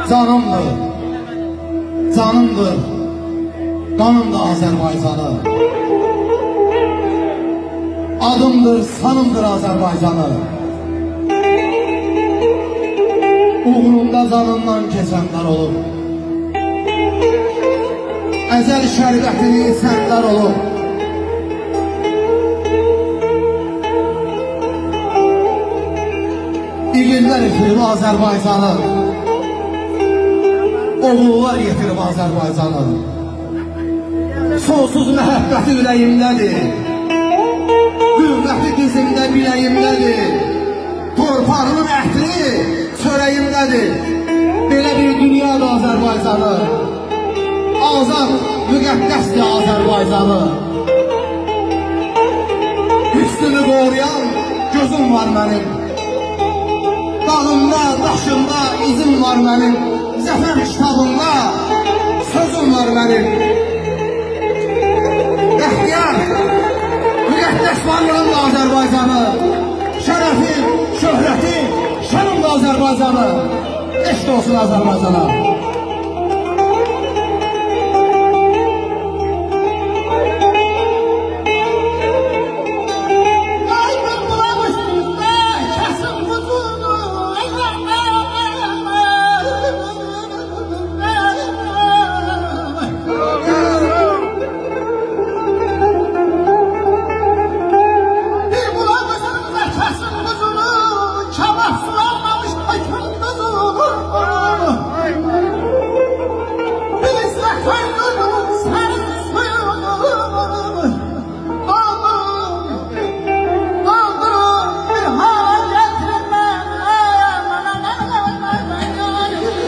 Canımdır, canımdır, qanım da Azərbaycanı. Adımdır, sanımdır Azərbaycanı. Uğrunda canından keçənlər olub, əzəl şərbətini içənlər olub. İgillər itirib Azərbaycanı, oğullar yetirib Azərbaycanı. Sonsuz məhəbbəti ürəyimdədir, qüvvəti dizimdə biləyimdədir, torpağının əhli çörəyimdədir. Belə bir dünyadır Azərbaycanı, azad, müqəddəsdir Azərbaycanı. Üstünü qoruyan gözüm var mənim, dağımda, daşımda izim var mənim, zəfər kitabımda sözüm var mənim. Əxtiyar, müqəddəs varlığım da Azərbaycanı, şərəfim, şöhrətim, şanım da Azərbaycanı. Eşq olsun Azərbaycana.